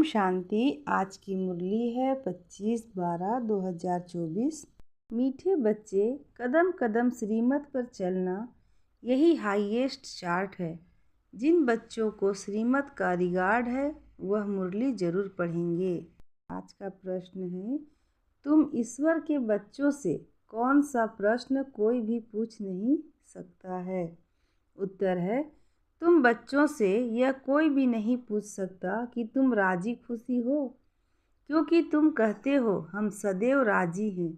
ओम शांति। आज की मुरली है 25/12/2024। मीठे बच्चे, कदम कदम श्रीमत पर चलना यही हाईएस्ट चार्ट है। जिन बच्चों को श्रीमत का रिगार्ड है वह मुरली जरूर पढ़ेंगे। आज का प्रश्न है, तुम ईश्वर के बच्चों से कौन सा प्रश्न कोई भी पूछ नहीं सकता है। उत्तर है, तुम बच्चों से यह कोई भी नहीं पूछ सकता कि तुम राजी खुशी हो, क्योंकि तुम कहते हो हम सदैव राजी हैं।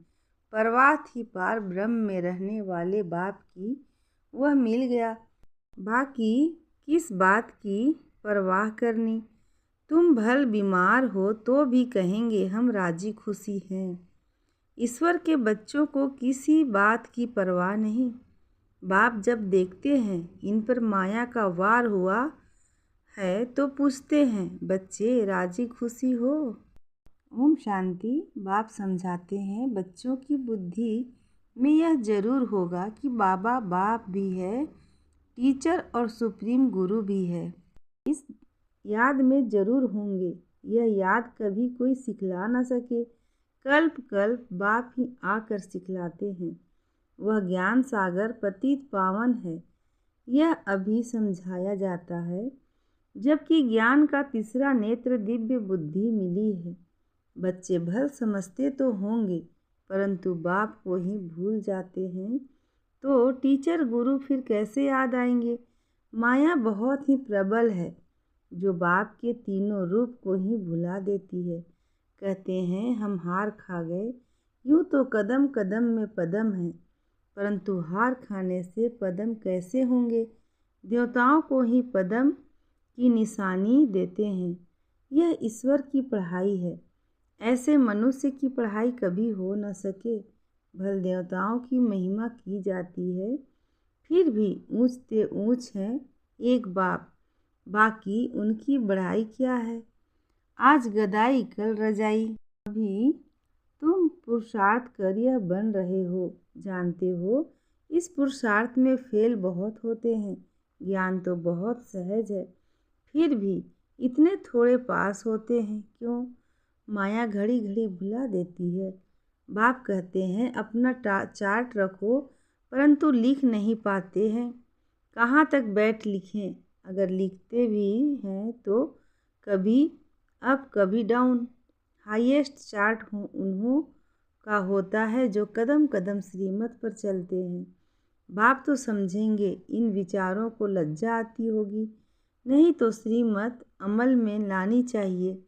परवाह थी पार ब्रह्म में रहने वाले बाप की, वह मिल गया। बाकी किस बात की परवाह करनी। तुम भल बीमार हो तो भी कहेंगे हम राजी खुशी हैं। ईश्वर के बच्चों को किसी बात की परवाह नहीं। बाप जब देखते हैं इन पर माया का वार हुआ है तो पूछते हैं, बच्चे राजी खुशी हो। ओम शांति। बाप समझाते हैं, बच्चों की बुद्धि में यह जरूर होगा कि बाबा बाप भी है, टीचर और सुप्रीम गुरु भी है। इस याद में जरूर होंगे। यह याद कभी कोई सिखला न सके। कल्प कल्प बाप ही आकर सिखलाते हैं। वह ज्ञान सागर पतित पावन है, यह अभी समझाया जाता है, जबकि ज्ञान का तीसरा नेत्र दिव्य बुद्धि मिली है। बच्चे भल समझते तो होंगे, परंतु बाप को ही भूल जाते हैं, तो टीचर गुरु फिर कैसे याद आएंगे। माया बहुत ही प्रबल है, जो बाप के तीनों रूप को ही भुला देती है। कहते हैं हम हार खा गए। यूँ तो कदम कदम में पदम है, परंतु हार खाने से पदम कैसे होंगे। देवताओं को ही पदम की निशानी देते हैं। यह ईश्वर की पढ़ाई है। ऐसे मनुष्य की पढ़ाई कभी हो न सके। भल देवताओं की महिमा की जाती है, फिर भी ऊंचते ऊंच हैं एक बाप। बाकी उनकी बढ़ाई क्या है। आज गदाई कल रजाई। अभी तुम पुरुषार्थ कर यह बन रहे हो। जानते हो इस पुरुषार्थ में फेल बहुत होते हैं। ज्ञान तो बहुत सहज है, फिर भी इतने थोड़े पास होते हैं क्यों। माया घड़ी घड़ी भुला देती है। बाप कहते हैं अपना चार्ट रखो, परंतु लिख नहीं पाते हैं। कहाँ तक बैठ लिखें। अगर लिखते भी हैं तो कभी अप कभी डाउन। हाईएस्ट चार्ट उन्हों का होता है जो कदम कदम श्रीमत पर चलते हैं। बाप तो समझेंगे इन विचारों को लज्जा आती होगी, नहीं तो श्रीमत अमल में लानी चाहिए।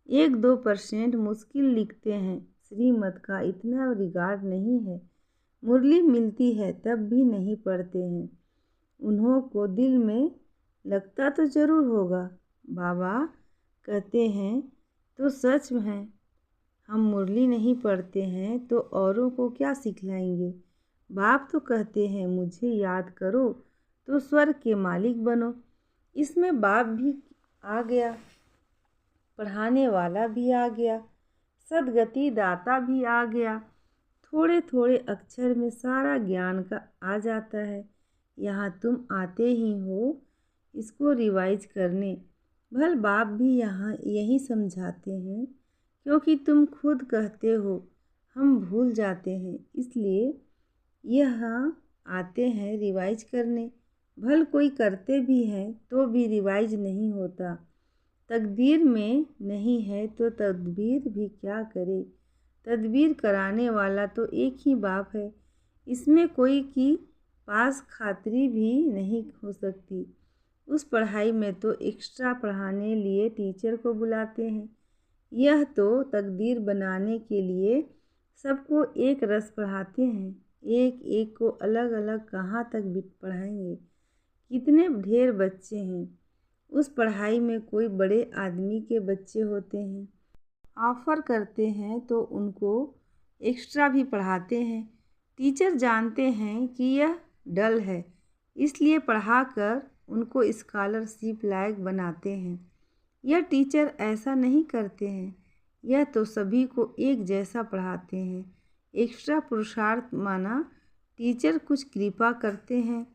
1-2% मुश्किल लिखते हैं। श्रीमत का इतना रिगार्ड नहीं है। मुरली मिलती है तब भी नहीं पढ़ते हैं। उन्हों को दिल में लगता तो जरूर होगा। बाबा कहते हैं तो सच है, हम मुरली नहीं पढ़ते हैं तो औरों को क्या सिखलाएंगे। बाप तो कहते हैं मुझे याद करो तो स्वर्ग के मालिक बनो। इसमें बाप भी आ गया, पढ़ाने वाला भी आ गया, सदगति दाता भी आ गया। थोड़े थोड़े अक्षर में सारा ज्ञान का आ जाता है। यहाँ तुम आते ही हो इसको रिवाइज करने। भल बाप भी यहाँ यही समझाते हैं, क्योंकि तुम खुद कहते हो हम भूल जाते हैं, इसलिए यहाँ आते हैं रिवाइज करने। भल कोई करते भी हैं तो भी रिवाइज नहीं होता। तकदीर में नहीं है तो तदबीर भी क्या करे। तदबीर कराने वाला तो एक ही बाप है। इसमें कोई की पास खातरी भी नहीं हो सकती। उस पढ़ाई में तो एक्स्ट्रा पढ़ाने लिए टीचर को बुलाते हैं। यह तो तकदीर बनाने के लिए सबको एक रस पढ़ाते हैं। एक एक को अलग अलग कहाँ तक पढ़ाएंगे। कितने ढेर बच्चे हैं। उस पढ़ाई में कोई बड़े आदमी के बच्चे होते हैं, ऑफ़र करते हैं तो उनको एक्स्ट्रा भी पढ़ाते हैं। टीचर जानते हैं कि यह डल है, इसलिए पढ़ाकर उनको स्कॉलरशिप लायक बनाते हैं। यह टीचर ऐसा नहीं करते हैं। यह तो सभी को एक जैसा पढ़ाते हैं। एक्स्ट्रा पुरुषार्थ माना टीचर कुछ कृपा करते हैं।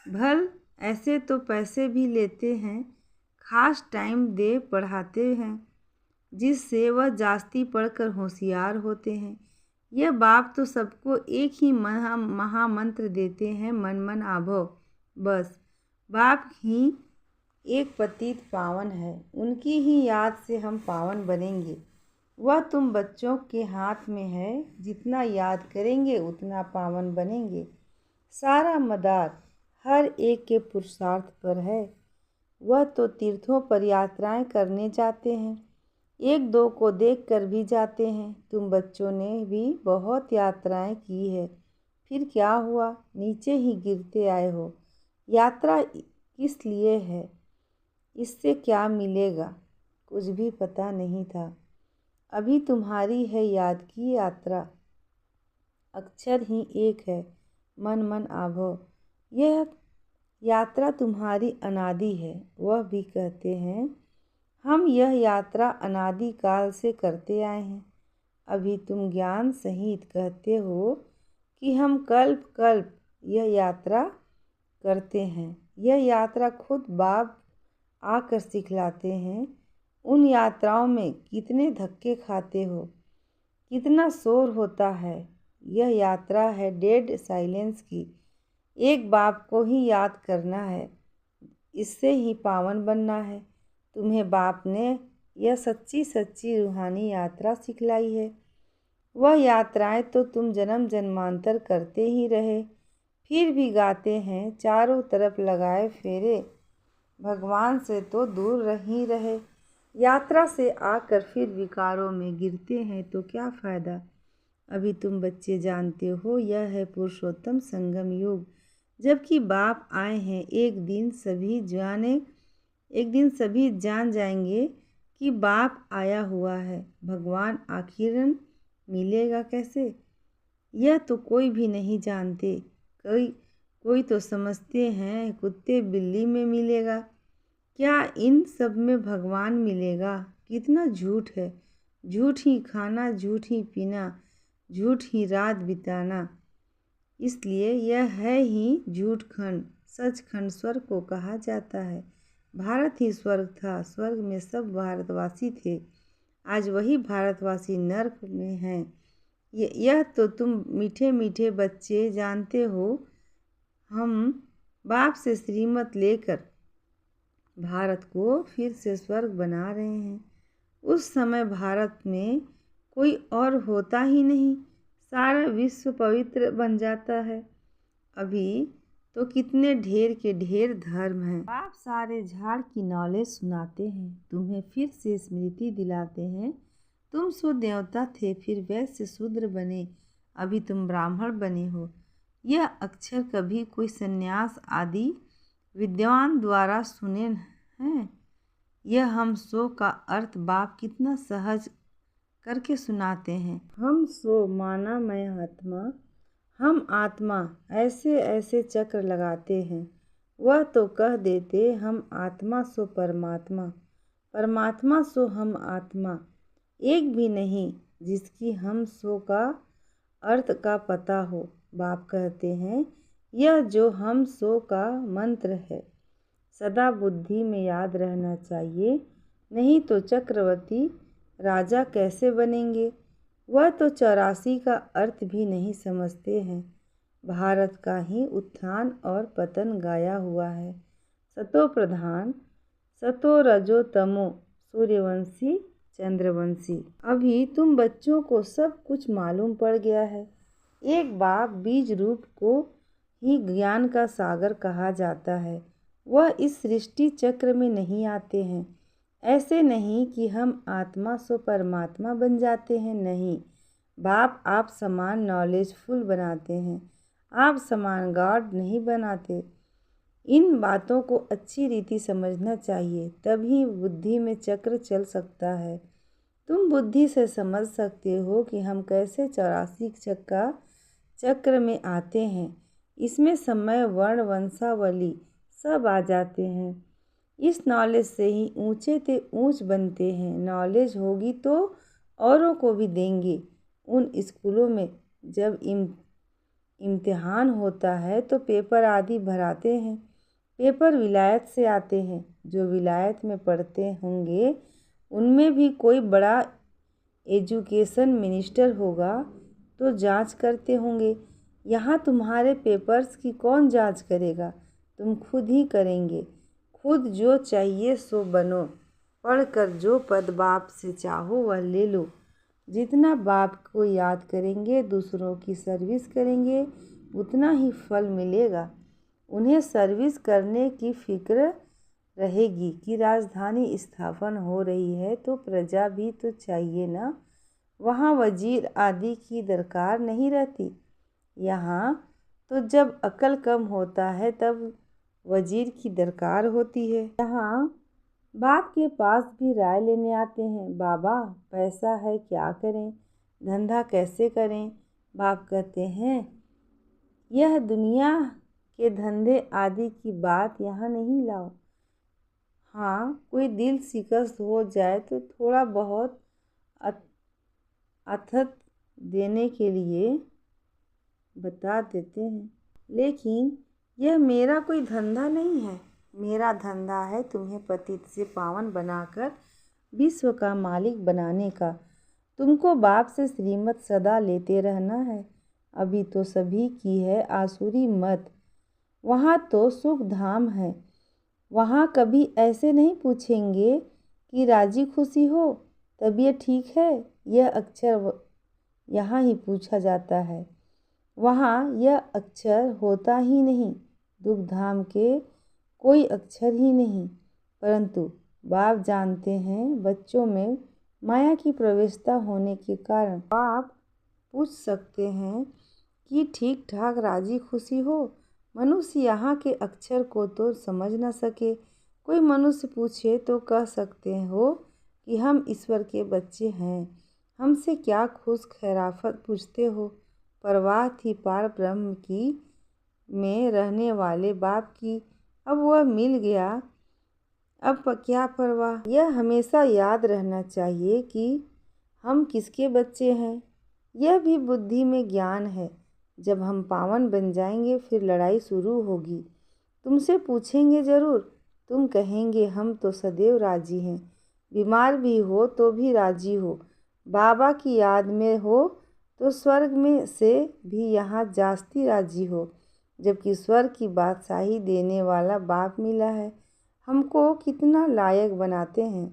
भल ऐसे तो पैसे भी लेते हैं, खास टाइम दे पढ़ाते हैं। जिससे वह जास्ती पढ़कर होशियार होते हैं। यह बाप तो सबको एक ही महामंत्र देते हैं, मन मन आभो। बस बाप ही एक पतित पावन है, उनकी ही याद से हम पावन बनेंगे। वह तुम बच्चों के हाथ में है, जितना याद करेंगे उतना पावन बनेंगे। सारा मदार हर एक के पुरुषार्थ पर है। वह तो तीर्थों पर यात्राएं करने जाते हैं, एक दो को देख कर भी जाते हैं। तुम बच्चों ने भी बहुत यात्राएं की है, फिर क्या हुआ, नीचे ही गिरते आए हो। यात्रा किस लिए है, इससे क्या मिलेगा, कुछ भी पता नहीं था। अभी तुम्हारी है याद की यात्रा, अक्षर ही एक है, मन मन आभो। यह यात्रा तुम्हारी अनादि है। वह भी कहते हैं हम यह यात्रा अनादि काल से करते आए हैं। अभी तुम ज्ञान सहित कहते हो कि हम कल्प कल्प यह यात्रा करते हैं। यह यात्रा खुद बाप आकर सिखलाते हैं। उन यात्राओं में कितने धक्के खाते हो, कितना शोर होता है। यह यात्रा है डेड साइलेंस की। एक बाप को ही याद करना है, इससे ही पावन बनना है। तुम्हें बाप ने यह सच्ची सच्ची रूहानी यात्रा सिखलाई है। वह यात्राएं तो तुम जन्म जन्मांतर करते ही रहे, फिर भी गाते हैं चारों तरफ लगाए फेरे, भगवान से तो दूर ही रहे। यात्रा से आकर फिर विकारों में गिरते हैं तो क्या फ़ायदा। अभी तुम बच्चे जानते हो यह है पुरुषोत्तम संगम युग, जबकि बाप आए हैं। एक दिन सभी जान जाएंगे कि बाप आया हुआ है। भगवान आखिरन मिलेगा कैसे, यह तो कोई भी नहीं जानते। कोई तो समझते हैं कुत्ते बिल्ली में मिलेगा। क्या इन सब में भगवान मिलेगा, कितना झूठ है। झूठ ही खाना, झूठ ही पीना, झूठ ही रात बिताना। इसलिए यह है ही झूठ खंड। सचखंड स्वर्ग को कहा जाता है। भारत ही स्वर्ग था, स्वर्ग में सब भारतवासी थे। आज वही भारतवासी नर्क में हैं। यह तो तुम मीठे मीठे बच्चे जानते हो। हम बाप से श्रीमत लेकर भारत को फिर से स्वर्ग बना रहे हैं। उस समय भारत में कोई और होता ही नहीं, सारा विश्व पवित्र बन जाता है। अभी तो कितने ढेर के ढेर धर्म हैं। आप सारे झाड़ की नॉलेज सुनाते हैं, तुम्हें फिर से स्मृति दिलाते हैं। तुम सो देवता थे, फिर वैश्य शूद्र बने, अभी तुम ब्राह्मण बने हो। यह अक्षर कभी कोई सन्यास आदि विद्वान द्वारा सुने हैं। यह हम सो का अर्थ बाप कितना सहज करके सुनाते हैं। हम सो माना मैं आत्मा, हम आत्मा ऐसे ऐसे चक्र लगाते हैं। वह तो कह देते हम आत्मा सो परमात्मा, परमात्मा सो हम आत्मा। एक भी नहीं जिसकी हम सो का अर्थ का पता हो। बाप कहते हैं यह जो हम सो का मंत्र है सदा बुद्धि में याद रहना चाहिए, नहीं तो चक्रवर्ती राजा कैसे बनेंगे। वह तो 84 का अर्थ भी नहीं समझते हैं। भारत का ही उत्थान और पतन गाया हुआ है। सतो प्रधान, सतो रजो तमो, सूर्यवंशी चंद्रवंशी। अभी तुम बच्चों को सब कुछ मालूम पड़ गया है। एक बाप बीज रूप को ही ज्ञान का सागर कहा जाता है। वह इस सृष्टि चक्र में नहीं आते हैं। ऐसे नहीं कि हम आत्मा सो परमात्मा बन जाते हैं, नहीं। बाप आप समान नॉलेजफुल बनाते हैं, आप समान गॉड नहीं बनाते। इन बातों को अच्छी रीति समझना चाहिए, तभी बुद्धि में चक्र चल सकता है। तुम बुद्धि से समझ सकते हो कि हम कैसे 84 चक्र में आते हैं। इसमें समय, वर्ण, वंशावली सब आ जाते हैं। इस नॉलेज से ही ऊंचे ते ऊंच बनते हैं। नॉलेज होगी तो औरों को भी देंगे। उन स्कूलों में जब इम्तिहान होता है तो पेपर आदि भराते हैं। पेपर विलायत से आते हैं। जो विलायत में पढ़ते होंगे उनमें भी कोई बड़ा एजुकेशन मिनिस्टर होगा तो जांच करते होंगे। यहाँ तुम्हारे पेपर्स की कौन जांच करेगा? तुम खुद ही करेंगे। खुद जो चाहिए सो बनो। पढ़कर जो पद बाप से चाहो वह ले लो। जितना बाप को याद करेंगे, दूसरों की सर्विस करेंगे, उतना ही फल मिलेगा। उन्हें सर्विस करने की फिक्र रहेगी कि राजधानी स्थापन हो रही है तो प्रजा भी तो चाहिए ना। वहाँ वजीर आदि की दरकार नहीं रहती। यहाँ तो जब अकल कम होता है तब वजीर की दरकार होती है। यहाँ बाप के पास भी राय लेने आते हैं। बाबा पैसा है, क्या करें, धंधा कैसे करें? बाप कहते हैं यह दुनिया के धंधे आदि की बात यहाँ नहीं लाओ। हाँ, कोई दिल शिकस्त हो जाए तो थोड़ा बहुत अथत देने के लिए बता देते हैं, लेकिन यह मेरा कोई धंधा नहीं है। मेरा धंधा है तुम्हें पतित से पावन बनाकर विश्व का मालिक बनाने का। तुमको बाप से श्रीमत सदा लेते रहना है। अभी तो सभी की है आसुरी मत। वहाँ तो सुख धाम है। वहाँ कभी ऐसे नहीं पूछेंगे कि राजी खुशी हो, तबीयत ठीक है। यह अक्षर यहाँ ही पूछा जाता है। वहाँ यह अक्षर होता ही नहीं। दुख धाम के कोई अक्षर ही नहीं। परंतु बाप जानते हैं बच्चों में माया की प्रवेशता होने के कारण बाप पूछ सकते हैं कि ठीक ठाक राजी खुशी हो। मनुष्य यहाँ के अक्षर को तो समझ न सके। कोई मनुष्य पूछे तो कह सकते हो कि हम ईश्वर के बच्चे हैं, हमसे क्या खुश खैराफत पूछते हो। परवाह थी पार ब्रह्म की में रहने वाले बाप की, अब वह मिल गया, अब क्या परवाह। यह हमेशा याद रहना चाहिए कि हम किसके बच्चे हैं। यह भी बुद्धि में ज्ञान है। जब हम पावन बन जाएंगे फिर लड़ाई शुरू होगी। तुमसे पूछेंगे जरूर, तुम कहेंगे हम तो सदैव राजी हैं। बीमार भी हो तो भी राजी हो। बाबा की याद में हो तो स्वर्ग में से भी यहाँ जास्ती राजी हो, जबकि स्वर्ग की बादशाही देने वाला बाप मिला है। हमको कितना लायक बनाते हैं,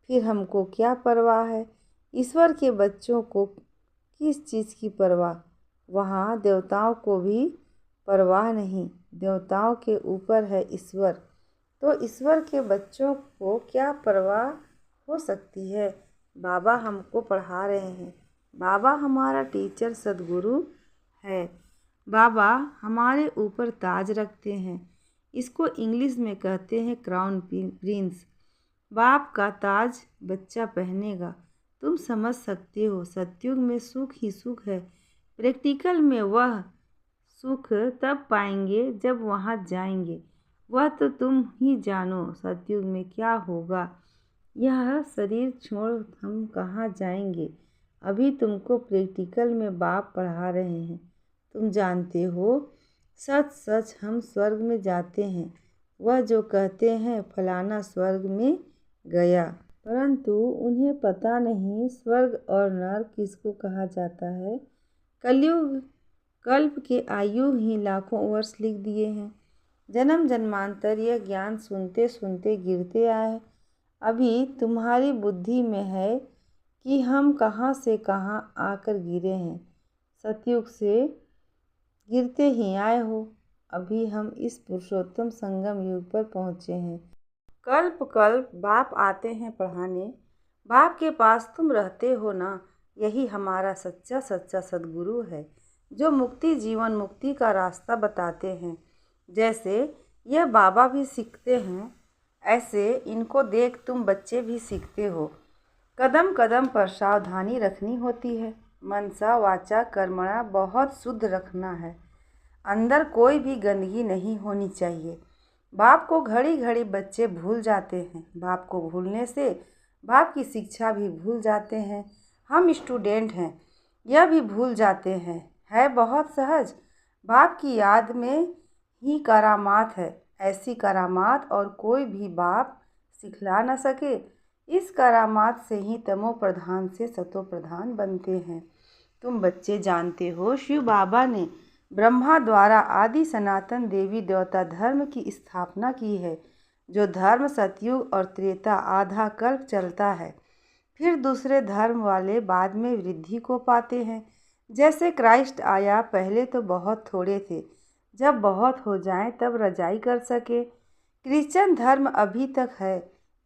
फिर हमको क्या परवाह है। ईश्वर के बच्चों को किस चीज़ की परवाह। वहाँ देवताओं को भी परवाह नहीं। देवताओं के ऊपर है ईश्वर, तो ईश्वर के बच्चों को क्या परवाह हो सकती है। बाबा हमको पढ़ा रहे हैं। बाबा हमारा टीचर सदगुरु है। बाबा हमारे ऊपर ताज रखते हैं। इसको इंग्लिश में कहते हैं क्राउन प्रिंस। बाप का ताज बच्चा पहनेगा। तुम समझ सकते हो सतयुग में सुख ही सुख है। प्रैक्टिकल में वह सुख तब पाएंगे जब वहाँ जाएंगे। वह तो तुम ही जानो सतयुग में क्या होगा। यह शरीर छोड़ हम कहाँ जाएंगे। अभी तुमको प्रैक्टिकल में बाप पढ़ा रहे हैं। तुम जानते हो सच सच हम स्वर्ग में जाते हैं। वह जो कहते हैं फलाना स्वर्ग में गया, परंतु उन्हें पता नहीं स्वर्ग और नर्क किसको कहा जाता है। कलयुग कल्प के आयु ही लाखों वर्ष लिख दिए हैं। जन्म जन्मांतर यह ज्ञान सुनते सुनते गिरते आए। अभी तुम्हारी बुद्धि में है कि हम कहाँ से कहाँ आकर गिरे हैं। सतयुग से गिरते ही आए हो। अभी हम इस पुरुषोत्तम संगम युग पर पहुँचे हैं। कल्प कल्प बाप आते हैं पढ़ाने। बाप के पास तुम रहते हो ना। यही हमारा सच्चा सच्चा सदगुरु है, जो मुक्ति जीवन मुक्ति का रास्ता बताते हैं। जैसे यह बाबा भी सीखते हैं, ऐसे इनको देख तुम बच्चे भी सीखते हो। कदम कदम पर सावधानी रखनी होती है। मनसा वाचा कर्मणा बहुत शुद्ध रखना है। अंदर कोई भी गंदगी नहीं होनी चाहिए। बाप को घड़ी घड़ी बच्चे भूल जाते हैं। बाप को भूलने से बाप की शिक्षा भी भूल जाते हैं। हम स्टूडेंट हैं, यह भी भूल जाते हैं। है बहुत सहज। बाप की याद में ही करामात है। ऐसी करामात और कोई भी बाप सिखला न सके। इस करामात से ही तमो प्रधान से सतो प्रधान बनते हैं। तुम बच्चे जानते हो, शिव बाबा ने ब्रह्मा द्वारा आदि सनातन देवी देवता धर्म की स्थापना की है, जो धर्म सतयुग और त्रेता आधा कल्प चलता है। फिर दूसरे धर्म वाले बाद में वृद्धि को पाते हैं। जैसे क्राइस्ट आया, पहले तो बहुत थोड़े थे, जब बहुत हो जाएं तब रजाई कर सके। क्रिश्चियन धर्म अभी तक है,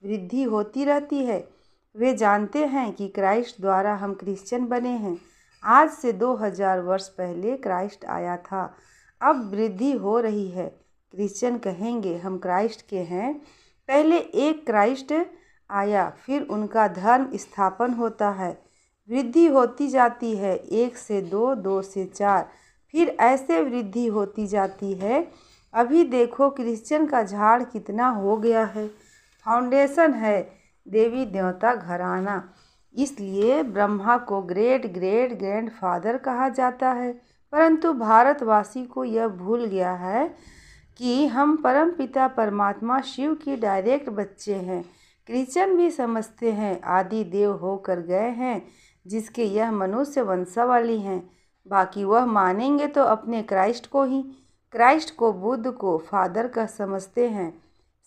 वृद्धि होती रहती है। वे जानते हैं कि क्राइस्ट द्वारा हम क्रिश्चियन बने हैं। आज से 2000 वर्ष पहले क्राइस्ट आया था, अब वृद्धि हो रही है। क्रिश्चियन कहेंगे हम क्राइस्ट के हैं। पहले एक क्राइस्ट आया, फिर उनका धर्म स्थापन होता है, वृद्धि होती जाती है, 1 से 2, 2 से 4, फिर ऐसे वृद्धि होती जाती है। अभी देखो क्रिश्चियन का झाड़ कितना हो गया है। फाउंडेशन है देवी देवता घराना, इसलिए ब्रह्मा को ग्रेट ग्रेट ग्रैंडफादर कहा जाता है। परंतु भारतवासी को यह भूल गया है कि हम परमपिता परमात्मा शिव की डायरेक्ट बच्चे हैं। क्रिश्चियन भी समझते हैं आदि देव होकर गए हैं, जिसके यह मनुष्य वंशावली हैं। बाकी वह मानेंगे तो अपने क्राइस्ट को ही, क्राइस्ट को बुद्ध को फादर का समझते हैं।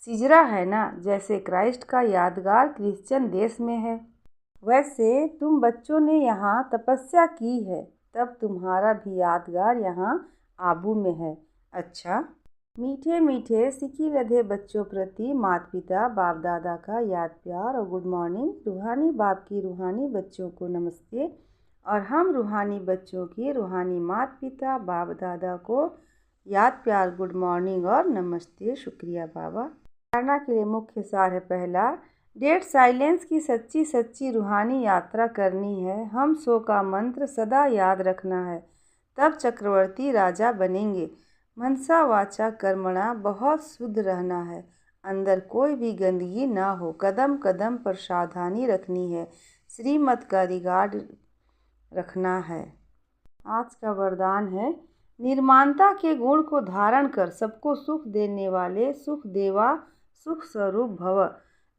सिजरा है ना, जैसे क्राइस्ट का यादगार क्रिश्चियन देश में है, वैसे तुम बच्चों ने यहाँ तपस्या की है, तब तुम्हारा भी यादगार यहाँ आबू में है। अच्छा, मीठे मीठे सिकी लधे बच्चों प्रति माता पिता बाप दादा का याद प्यार और गुड मॉर्निंग। रूहानी बाप की रूहानी बच्चों को नमस्ते, और हम रूहानी बच्चों की रूहानी माता पिता बाप दादा को याद प्यार गुड मॉर्निंग और नमस्ते। शुक्रिया बाबा। धारणा के लिए मुख्य सार है, पहला, डेड साइलेंस की सच्ची सच्ची रूहानी यात्रा करनी है। हम सो का मंत्र सदा याद रखना है, तब चक्रवर्ती राजा बनेंगे। मनसा वाचा कर्मणा बहुत शुद्ध रहना है, अंदर कोई भी गंदगी ना हो। कदम कदम पर सावधानी रखनी है, श्रीमत का रिगार्ड रखना है। आज का वरदान है, निर्माणता के गुण को धारण कर सबको सुख देने वाले सुख देवा सुख स्वरूप भव।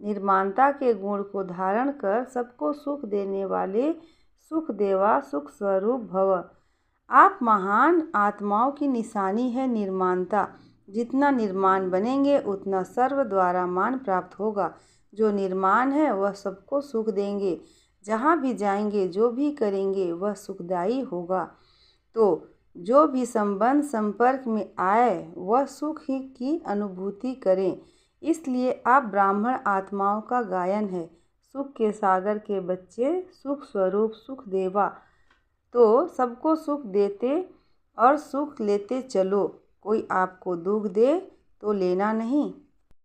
निर्माणता के गुण को धारण कर सबको सुख देने वाले सुख देवा सुख स्वरूप भव। आप महान आत्माओं की निशानी है निर्माणता। जितना निर्माण बनेंगे उतना सर्व द्वारा मान प्राप्त होगा। जो निर्माण है वह सबको सुख देंगे। जहाँ भी जाएंगे, जो भी करेंगे वह सुखदायी होगा। तो जो भी संबंध संपर्क में आए वह सुख ही की अनुभूति करें। इसलिए आप ब्राह्मण आत्माओं का गायन है, सुख के सागर के बच्चे, सुख स्वरूप सुख देवा। तो सबको सुख देते और सुख लेते चलो। कोई आपको दुख दे तो लेना नहीं,